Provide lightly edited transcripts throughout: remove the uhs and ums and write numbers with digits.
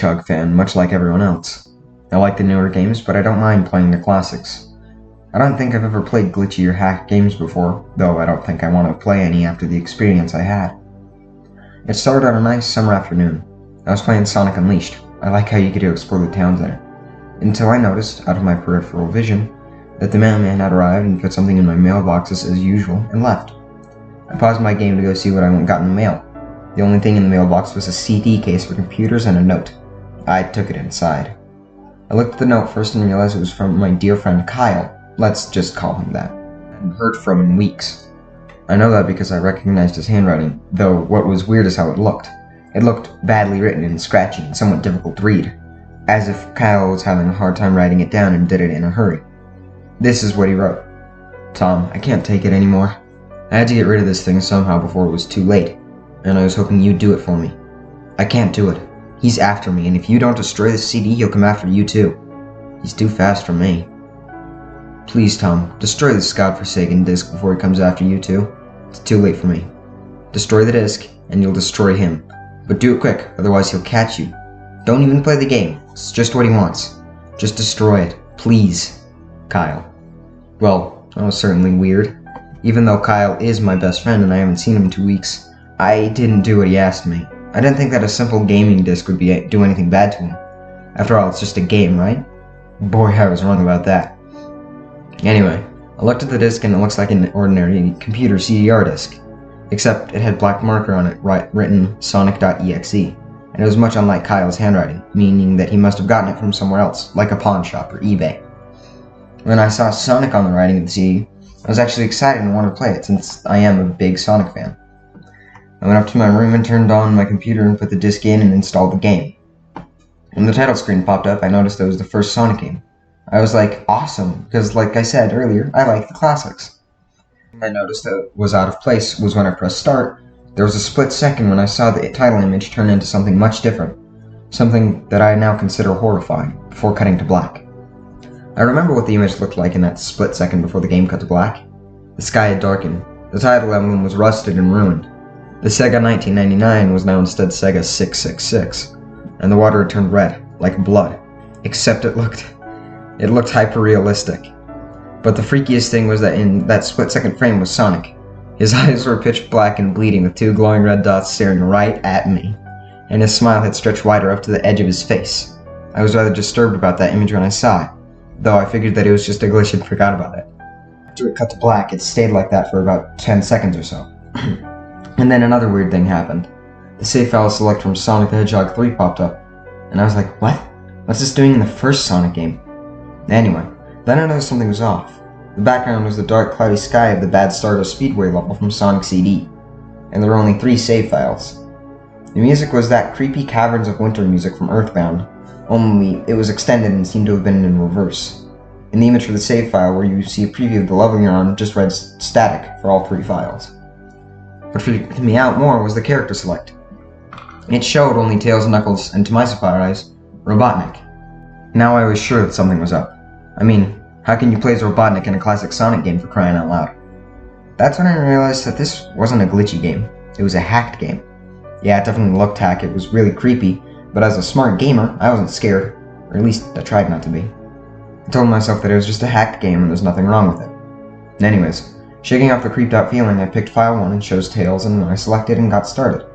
Hedgehog fan, much like everyone else. I like the newer games, but I don't mind playing the classics. I don't think I've ever played glitchy or hacked games before, though I don't think I want to play any after the experience I had. It started on a nice summer afternoon. I was playing Sonic Unleashed. I like how you get to explore the towns there. Until I noticed, out of my peripheral vision, that the mailman had arrived and put something in my mailboxes as usual and left. I paused my game to go see what I got in the mail. The only thing in the mailbox was a CD case for computers and a note. I took it inside. I looked at the note first and realized it was from my dear friend Kyle. Let's just call him that. I hadn't heard from him in weeks. I know that because I recognized his handwriting, though what was weird is how it looked. It looked badly written and scratchy and somewhat difficult to read, as if Kyle was having a hard time writing it down and did it in a hurry. This is what he wrote. Tom, I can't take it anymore. I had to get rid of this thing somehow before it was too late, and I was hoping you'd do it for me. I can't do it. He's after me, and if you don't destroy the CD, he'll come after you too. He's too fast for me. Please, Tom, destroy this godforsaken disc before he comes after you too. It's too late for me. Destroy the disc, and you'll destroy him. But do it quick, otherwise he'll catch you. Don't even play the game. It's just what he wants. Just destroy it. Please. Kyle. Well, that was certainly weird. Even though Kyle is my best friend and I haven't seen him in 2 weeks, I didn't do what he asked me. I didn't think that a simple gaming disc would do anything bad to him. After all, it's just a game, right? Boy, I was wrong about that. Anyway, I looked at the disc and it looks like an ordinary computer CDR disc. Except it had black marker on it written Sonic.EXE. And it was much unlike Kyle's handwriting, meaning that he must have gotten it from somewhere else, like a pawn shop or eBay. When I saw Sonic on the writing of the CD, I was actually excited and wanted to play it, since I am a big Sonic fan. I went up to my room and turned on my computer and put the disc in and installed the game. When the title screen popped up, I noticed it was the first Sonic game. I was like, awesome, because like I said earlier, I like the classics. I noticed that was out of place was when I pressed start. There was a split second when I saw the title image turn into something much different. Something that I now consider horrifying, before cutting to black. I remember what the image looked like in that split second before the game cut to black. The sky had darkened. The title emblem was rusted and ruined. The Sega 1999 was now instead Sega 666. And the water had turned red, like blood. Except it looked hyper-realistic. But the freakiest thing was that in that split-second frame was Sonic. His eyes were pitch black and bleeding with two glowing red dots staring right at me. And his smile had stretched wider up to the edge of his face. I was rather disturbed about that image when I saw it, though I figured that it was just a glitch and forgot about it. After it cut to black, it stayed like that for about 10 seconds or so. And then another weird thing happened. The save file select from Sonic the Hedgehog 3 popped up, and I was like, what? What's this doing in the first Sonic game? Anyway, then I noticed something was off. The background was the dark, cloudy sky of the Bad Stardust Speedway level from Sonic CD, and there were only 3 save files. The music was that creepy Caverns of Winter music from Earthbound, only it was extended and seemed to have been in reverse. In the image for the save file where you see a preview of the level you're on, just read static for all 3 files. What freaked me out more was the character select. It showed only Tails, Knuckles, and to my surprise, Robotnik. Now I was sure that something was up. I mean, how can you play as Robotnik in a classic Sonic game for crying out loud? That's when I realized that this wasn't a glitchy game, it was a hacked game. Yeah, it definitely looked hacked, it was really creepy, but as a smart gamer, I wasn't scared, or at least I tried not to be. I told myself that it was just a hacked game and there's nothing wrong with it. Anyways, shaking off the creeped out feeling, I picked file 1 and chose Tails, and I selected and got started.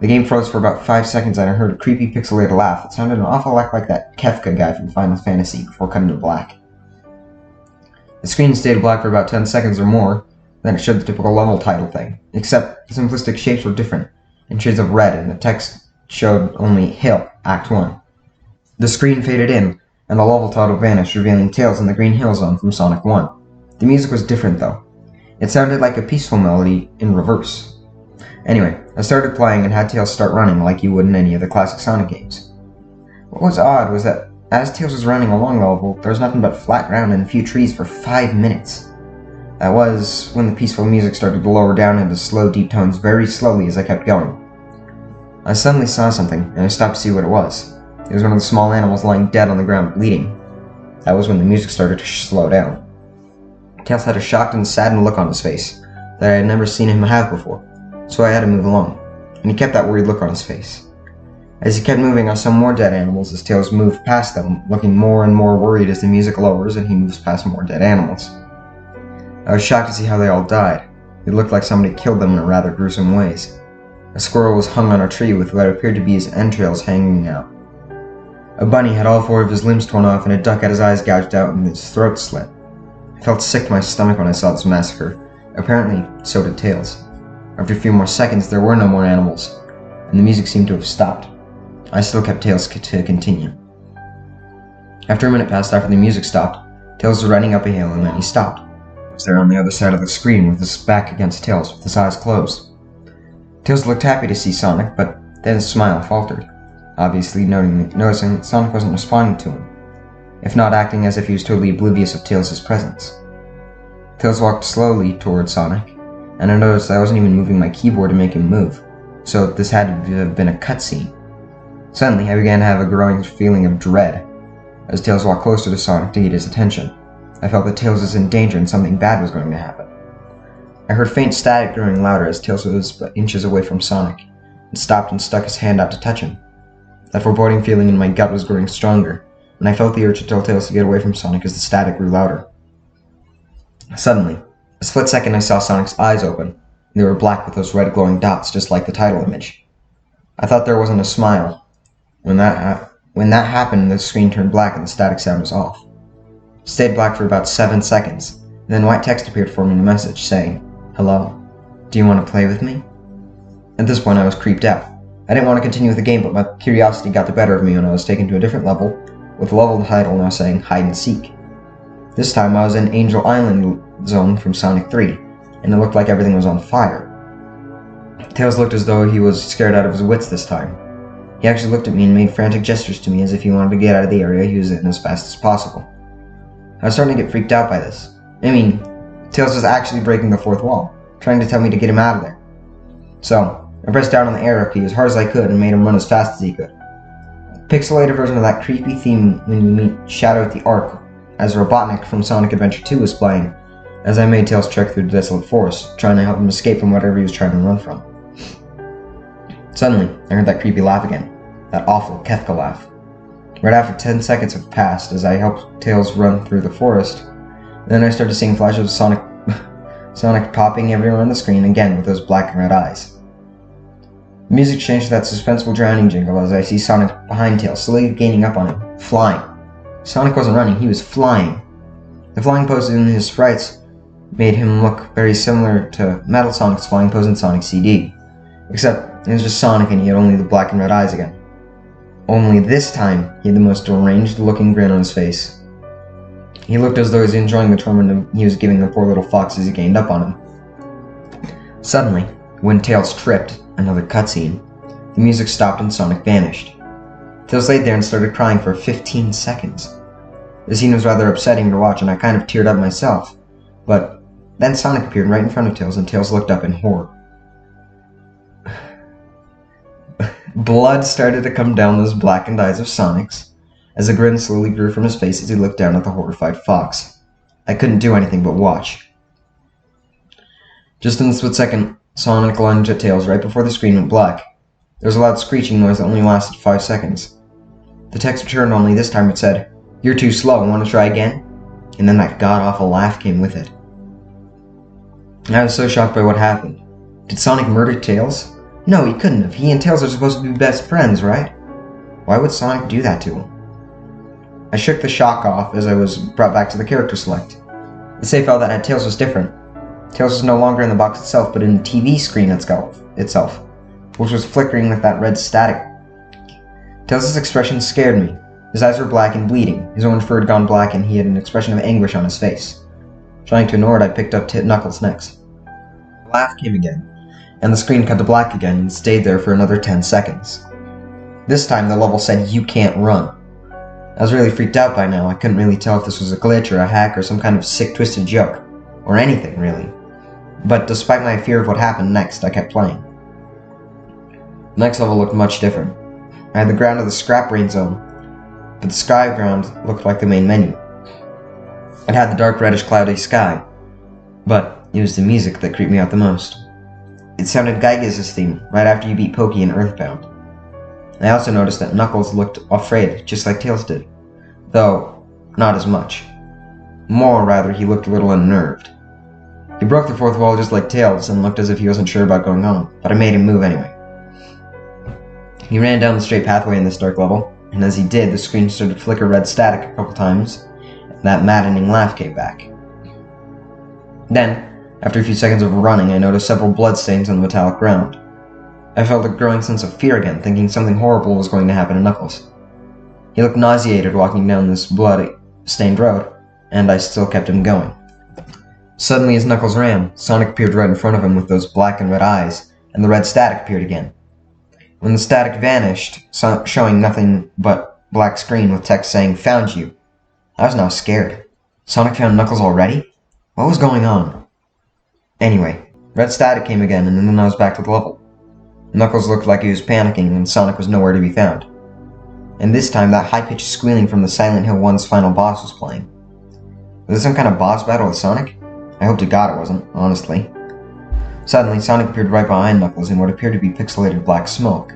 The game froze for about 5 seconds and I heard a creepy pixelated laugh that sounded an awful lot like that Kefka guy from Final Fantasy before cutting to black. The screen stayed black for about 10 seconds or more, then it showed the typical level title thing, except the simplistic shapes were different, in shades of red, and the text showed only Hill, Act 1. The screen faded in, and the level title vanished, revealing Tails in the Green Hill Zone from Sonic 1. The music was different though. It sounded like a peaceful melody in reverse. Anyway, I started playing and had Tails start running like you would in any of the classic Sonic games. What was odd was that as Tails was running along the level, there was nothing but flat ground and a few trees for 5 minutes. That was when the peaceful music started to lower down into slow, deep tones very slowly as I kept going. I suddenly saw something, and I stopped to see what it was. It was one of the small animals lying dead on the ground, bleeding. That was when the music started to slow down. Tails had a shocked and saddened look on his face that I had never seen him have before, so I had to move along, and he kept that worried look on his face. As he kept moving, I saw more dead animals as Tails moved past them, looking more and more worried as the music lowers and he moves past more dead animals. I was shocked to see how they all died. It looked like somebody killed them in rather gruesome ways. A squirrel was hung on a tree with what appeared to be his entrails hanging out. A bunny had all 4 of his limbs torn off and a duck had his eyes gouged out and his throat slit. I felt sick to my stomach when I saw this massacre. Apparently, so did Tails. After a few more seconds, there were no more animals, and the music seemed to have stopped. I still kept Tails to continue. After a minute passed after the music stopped, Tails was running up a hill and then he stopped. He was there on the other side of the screen with his back against Tails, with his eyes closed. Tails looked happy to see Sonic, but then his smile faltered, obviously noticing that Sonic wasn't responding to him, if not acting as if he was totally oblivious of Tails' presence. Tails walked slowly towards Sonic, and I noticed I wasn't even moving my keyboard to make him move, so this had to have been a cutscene. Suddenly, I began to have a growing feeling of dread. As Tails walked closer to Sonic to get his attention, I felt that Tails was in danger and something bad was going to happen. I heard faint static growing louder as Tails was inches away from Sonic, and stopped and stuck his hand out to touch him. That foreboding feeling in my gut was growing stronger, and I felt the urge to tell Tails to get away from Sonic as the static grew louder. Suddenly, a split second I saw Sonic's eyes open, and they were black with those red glowing dots just like the title image. I thought there wasn't a smile. When that happened, the screen turned black and the static sound was off. It stayed black for about 7 seconds, and then white text appeared for me in a message saying, "Hello, do you want to play with me?" At this point I was creeped out. I didn't want to continue with the game, but my curiosity got the better of me when I was taken to a different level, with the level title now saying Hide and Seek. This time I was in Angel Island zone from Sonic.EXE, and it looked like everything was on fire. Tails looked as though he was scared out of his wits this time. He actually looked at me and made frantic gestures to me as if he wanted to get out of the area he was in as fast as possible. I was starting to get freaked out by this. Tails was actually breaking the 4th wall, trying to tell me to get him out of there. So, I pressed down on the arrow key as hard as I could and made him run as fast as he could. A pixelated version of that creepy theme when you meet Shadow at the Ark, as Robotnik from Sonic Adventure 2 was playing, as I made Tails trek through the desolate forest, trying to help him escape from whatever he was trying to run from. Suddenly, I heard that creepy laugh again, that awful Kefka laugh. Right after 10 seconds have passed as I helped Tails run through the forest, then I started seeing flashes of Sonic popping everywhere on the screen again with those black and red eyes. The music changed to that suspenseful drowning jingle as I see Sonic behind Tails, slowly gaining up on him, flying. Sonic wasn't running, he was flying. The flying pose in his sprites made him look very similar to Metal Sonic's flying pose in Sonic CD, except it was just Sonic and he had only the black and red eyes again. Only this time, he had the most deranged looking grin on his face. He looked as though he was enjoying the torment he was giving the poor little fox as he gained up on him. Suddenly, when Tails tripped, another cutscene, the music stopped and Sonic vanished. Tails laid there and started crying for 15 seconds. The scene was rather upsetting to watch and I kind of teared up myself, but then Sonic appeared right in front of Tails and Tails looked up in horror. Blood started to come down those blackened eyes of Sonic's, as a grin slowly grew from his face as he looked down at the horrified fox. I couldn't do anything but watch. Just in the split second, Sonic lunged at Tails right before the screen went black. There was a loud screeching noise that only lasted 5 seconds. The text returned, only this time it said, "You're too slow, want to try again?" And then that god-awful laugh came with it. I was so shocked by what happened. Did Sonic murder Tails? No, he couldn't have. He and Tails are supposed to be best friends, right? Why would Sonic do that to him? I shook the shock off as I was brought back to the character select. The save file that had Tails was different. Tails was no longer in the box itself, but in the TV screen itself, which was flickering with that red static. Tails' expression scared me. His eyes were black and bleeding, his orange fur had gone black, and he had an expression of anguish on his face. Trying to ignore it, I picked up Knuckles next. The laugh came again, and the screen cut to black again and stayed there for another 10 seconds. This time the level said, "You can't run." I was really freaked out by now. I couldn't really tell if this was a glitch or a hack or some kind of sick twisted joke. Or anything, really. But despite my fear of what happened next, I kept playing. The next level looked much different. I had the ground of the Scrap Brain Zone, but the sky ground looked like the main menu. It had the dark reddish cloudy sky, but it was the music that creeped me out the most. It sounded Gygax's theme right after you beat Pokey in Earthbound. I also noticed that Knuckles looked afraid, just like Tails did. Though, not as much. More, rather, he looked a little unnerved. He broke the fourth wall just like Tails and looked as if he wasn't sure about going on, but I made him move anyway. He ran down the straight pathway in this dark level, and as he did, the screen started to flicker red static a couple times, and that maddening laugh came back. Then, after a few seconds of running, I noticed several bloodstains on the metallic ground. I felt a growing sense of fear again, thinking something horrible was going to happen to Knuckles. He looked nauseated walking down this blood-stained road, and I still kept him going. Suddenly, as Knuckles ran, Sonic appeared right in front of him with those black and red eyes, and the red static appeared again. When the static vanished, showing nothing but black screen with text saying, "Found you," I was now scared. Sonic found Knuckles already? What was going on? Anyway, red static came again, and then I was back to the level. Knuckles looked like he was panicking, and Sonic was nowhere to be found. And this time, that high-pitched squealing from the Silent Hill 1's final boss was playing. Was this some kind of boss battle with Sonic? I hope to God it wasn't, honestly. Suddenly, Sonic appeared right behind Knuckles in what appeared to be pixelated black smoke.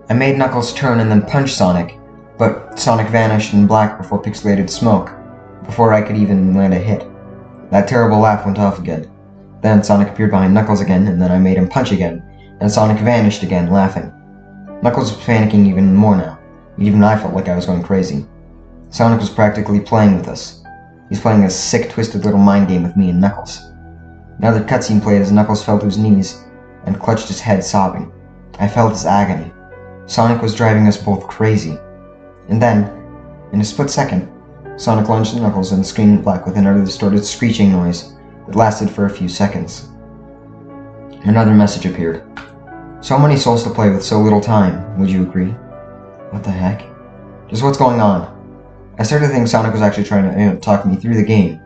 I made Knuckles turn and then punch Sonic, but Sonic vanished in black before pixelated smoke, before I could even land a hit. That terrible laugh went off again. Then Sonic appeared behind Knuckles again, and then I made him punch again, and Sonic vanished again, laughing. Knuckles was panicking even more now. Even I felt like I was going crazy. Sonic was practically playing with us. He's playing a sick, twisted little mind game with me and Knuckles. Another cutscene played as Knuckles fell to his knees and clutched his head, sobbing. I felt his agony. Sonic was driving us both crazy. And then, in a split second, Sonic lunged at Knuckles and the screen went black with another distorted screeching noise that lasted for a few seconds. Another message appeared. So many souls to play with so little time, would you agree? What the heck? Just what's going on? I started to think Sonic was actually trying to talk me through the game,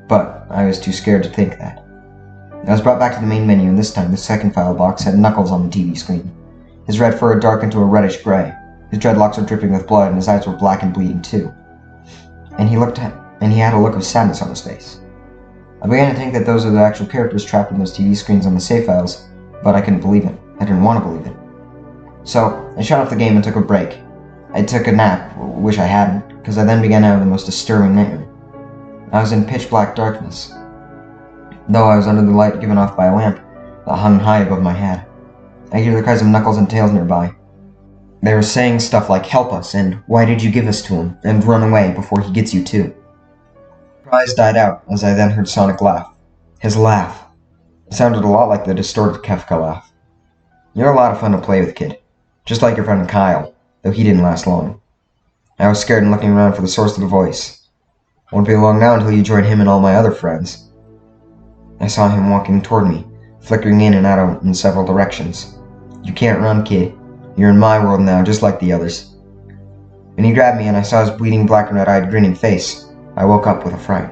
but I was too scared to think that. I was brought back to the main menu, and this time the second file box had Knuckles on the TV screen. His red fur had darkened to a reddish gray. His dreadlocks were dripping with blood, and his eyes were black and bleeding too. And he had a look of sadness on his face. I began to think that those are the actual characters trapped in those TV screens on the save files, but I couldn't believe it. I didn't want to believe it. So, I shut off the game and took a break. I took a nap, which I hadn't, because I then began to have the most disturbing nightmare. I was in pitch black darkness, though I was under the light given off by a lamp that hung high above my head. I hear the cries of Knuckles and Tails nearby. They were saying stuff like, "Help us," and "Why did you give us to him?" and "Run away before he gets you too." The cries died out as I then heard Sonic laugh. His laugh. It sounded a lot like the distorted Kefka laugh. You're a lot of fun to play with, kid. Just like your friend Kyle, though he didn't last long. I was scared and looking around for the source of the voice. Won't be long now until you join him and all my other friends. I saw him walking toward me, flickering in and out in several directions. You can't run, kid. You're in my world now, just like the others. When he grabbed me and I saw his bleeding black and red-eyed grinning face, I woke up with a fright.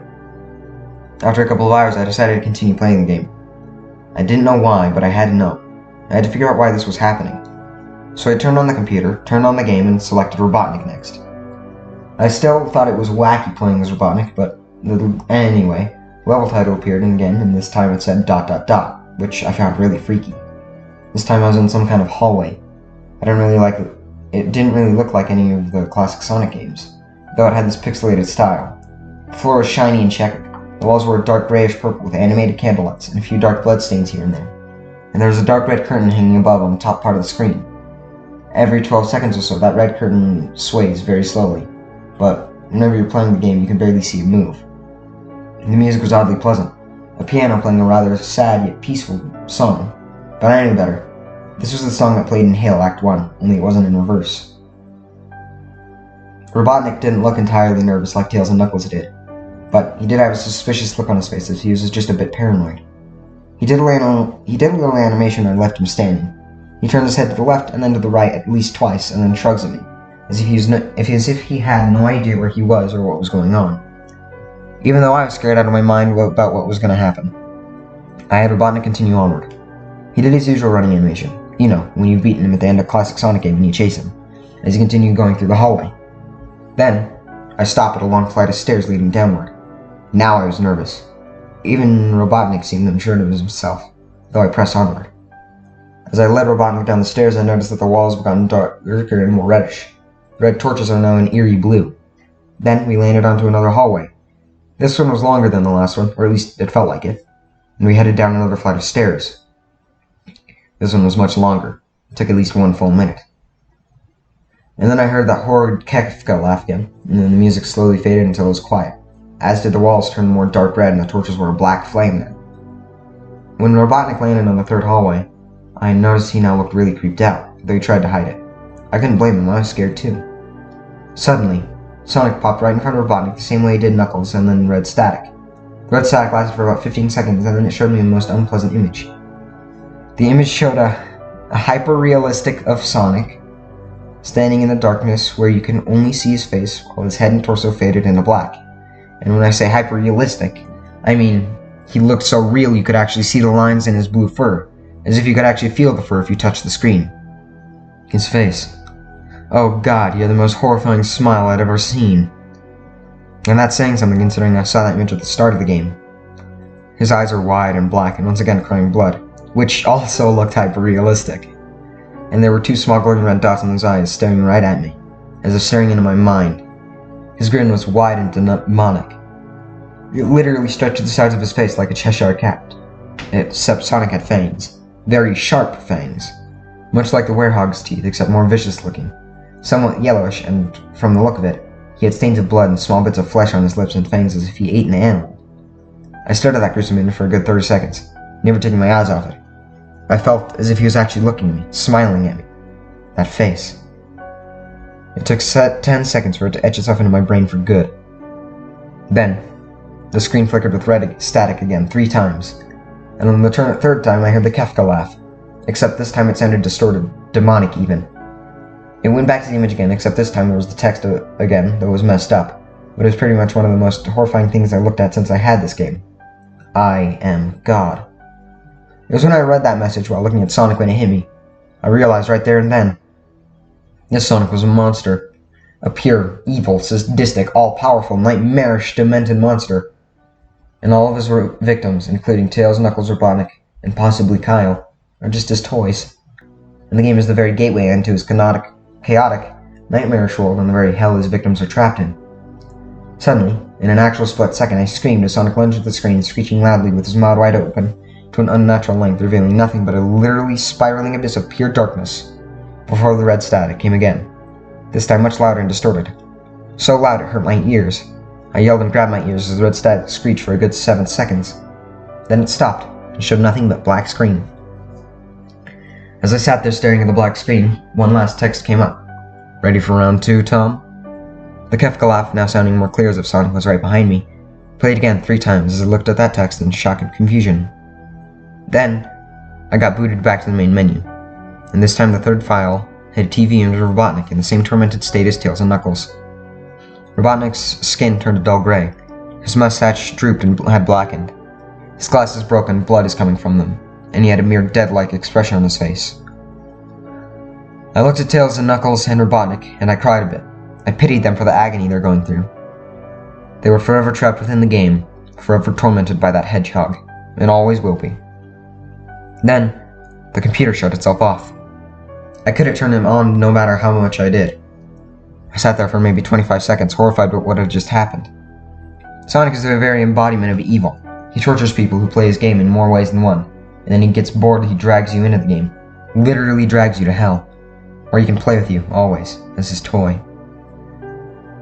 After a couple of hours, I decided to continue playing the game. I didn't know why, but I had to know. I had to figure out why this was happening. So I turned on the computer, turned on the game, and selected Robotnik next. I still thought it was wacky playing as Robotnik, but anyway, level title appeared again, and this time it said ... which I found really freaky. This time I was in some kind of hallway. I didn't really like it. It didn't really look like any of the classic Sonic games, though it had this pixelated style. The floor was shiny and checkered. The walls were a dark grayish purple with animated candlelights and a few dark bloodstains here and there. And there was a dark red curtain hanging above on the top part of the screen. Every 12 seconds or so, that red curtain sways very slowly, but whenever you're playing the game, you can barely see it move. And the music was oddly pleasant, a piano playing a rather sad yet peaceful song. But I knew better. This was the song that played in Hail Act 1, only it wasn't in reverse. Robotnik didn't look entirely nervous like Tails and Knuckles did, but he did have a suspicious look on his face as he was just a bit paranoid. He did a little animation and I left him standing. He turned his head to the left and then to the right at least twice and then shrugs at me, as if he had no idea where he was or what was going on. Even though I was scared out of my mind about what was going to happen, I had Robotnik continue onward. He did his usual running animation, you know, when you've beaten him at the end of a classic Sonic game and you chase him, as he continued going through the hallway. Then, I stopped at a long flight of stairs leading downward. Now I was nervous. Even Robotnik seemed unsure of himself, though I pressed onward. As I led Robotnik down the stairs, I noticed that the walls have gotten darker and more reddish. Red torches are now an eerie blue. Then we landed onto another hallway. This one was longer than the last one, or at least it felt like it, and we headed down another flight of stairs. This one was much longer. It took at least 1 full minute. And then I heard that horrid Kefka laugh again, and then the music slowly faded until it was quiet, as did the walls turn more dark red and the torches were a black flame then. When Robotnik landed on the third hallway, I noticed he now looked really creeped out, though he tried to hide it. I couldn't blame him, I was scared too. Suddenly, Sonic popped right in front of Robotnik the same way he did Knuckles, and then red static. The red static lasted for about 15 seconds, and then it showed me a most unpleasant image. The image showed a hyper-realistic of Sonic, standing in the darkness where you can only see his face while his head and torso faded into black. And when I say hyper-realistic, I mean he looked so real you could actually see the lines in his blue fur, as if you could actually feel the fur if you touched the screen. His face. Oh god, he had the most horrifying smile I'd ever seen. And that's saying something considering I saw that image at the start of the game. His eyes are wide and black and once again crying blood, which also looked hyper-realistic. And there were 2 small glowing red dots in his eyes staring right at me, as if staring into my mind. His grin was wide and demonic. It literally stretched to the sides of his face like a Cheshire cat, except Sonic had fangs. Very sharp fangs. Much like the werehog's teeth, except more vicious looking. Somewhat yellowish, and from the look of it, he had stains of blood and small bits of flesh on his lips and fangs as if he ate an animal. I stared at that gruesome image for a good 30 seconds, never taking my eyes off it. I felt as if he was actually looking at me, smiling at me. That face. It took 10 seconds for it to etch itself into my brain for good. Then, the screen flickered with red static again 3 times, and on the third time I heard the Kefka laugh, except this time it sounded distorted, demonic even. It went back to the image again, except this time there was the text again, though it was messed up, but it was pretty much one of the most horrifying things I looked at since I had this game. I am God. It was when I read that message while looking at Sonic when it hit me. I realized right there and then, this Sonic was a monster. A pure, evil, sadistic, all-powerful, nightmarish, demented monster. And all of his victims, including Tails, Knuckles, Robotnik, and possibly Kyle, are just his toys. And the game is the very gateway into his chaotic, nightmarish world and the very hell his victims are trapped in. Suddenly, in an actual split second, I screamed as Sonic lunged at the screen, screeching loudly with his mouth wide open, to an unnatural length, revealing nothing but a literally spiraling abyss of pure darkness, before the red static came again, this time much louder and distorted. So loud it hurt my ears. I yelled and grabbed my ears as the red static screeched for a good 7 seconds. Then it stopped, and showed nothing but black screen. As I sat there staring at the black screen, one last text came up. Ready for round 2, Tom? The Kefka laugh, now sounding more clear as if Sonic was right behind me, played again 3 times as I looked at that text in shock and confusion. Then, I got booted back to the main menu, and this time the third file had a TV image of Robotnik in the same tormented state as Tails and Knuckles. Robotnik's skin turned a dull gray, his mustache drooped and had blackened, his glasses broken, blood is coming from them, and he had a mere dead-like expression on his face. I looked at Tails and Knuckles and Robotnik, and I cried a bit. I pitied them for the agony they're going through. They were forever trapped within the game, forever tormented by that hedgehog, and always will be. Then, the computer shut itself off. I couldn't turn it on no matter how much I did. I sat there for maybe 25 seconds, horrified by what had just happened. Sonic is the very embodiment of evil. He tortures people who play his game in more ways than one, and then he gets bored, he drags you into the game. Literally drags you to hell. Or he can play with you, always, as his toy.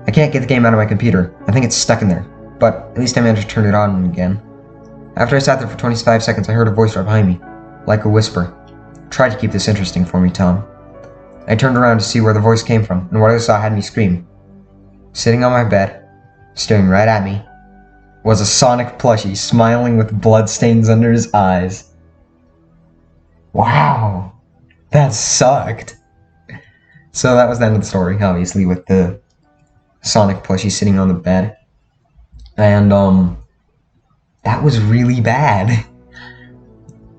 I can't get the game out of my computer. I think it's stuck in there, but at least I managed to turn it on again. After I sat there for 25 seconds, I heard a voice right behind me. Like a whisper. Try to keep this interesting for me, Tom. I turned around to see where the voice came from, and what I saw had me scream. Sitting on my bed, staring right at me, was a Sonic plushie smiling with bloodstains under his eyes. Wow! That sucked! So that was the end of the story, obviously, with the Sonic plushie sitting on the bed. And, that was really bad.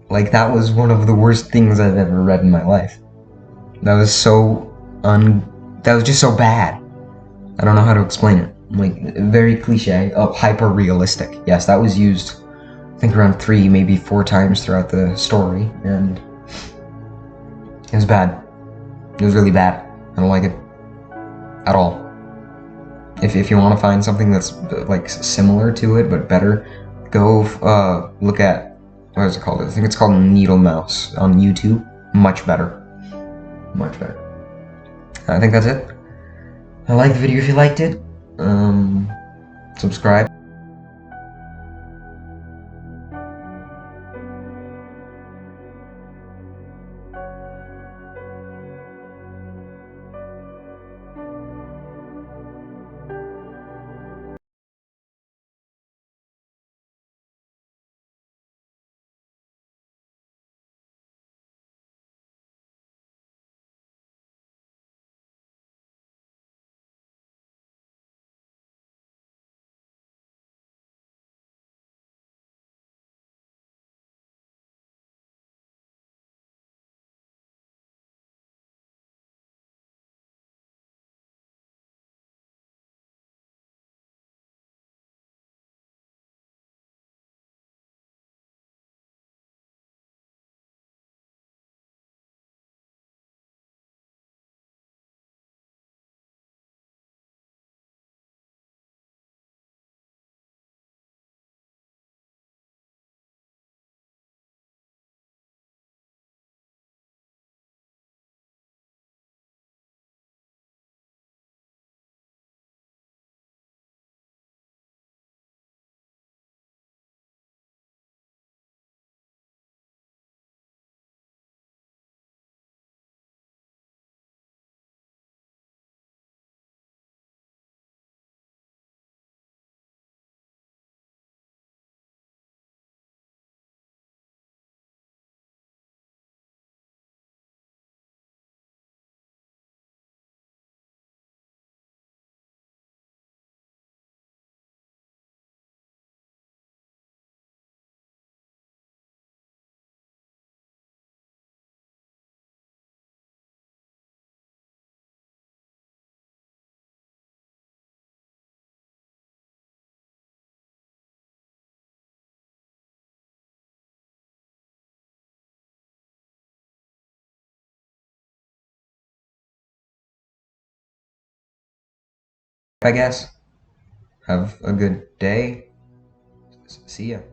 Like, that was one of the worst things I've ever read in my life. That was that was just so bad. I don't know how to explain it. Like, very cliche, hyper-realistic. Yes, that was used, I think, around 3, maybe 4 times throughout the story, and It was bad. It was really bad. I don't like it at all. If you want to find something that's like similar to it but better, go look at what is it called? I think it's called Needle Mouse on YouTube. Much better. Much better. I think that's it. Like the video if you liked it. Subscribe. I guess. Have a good day. See ya.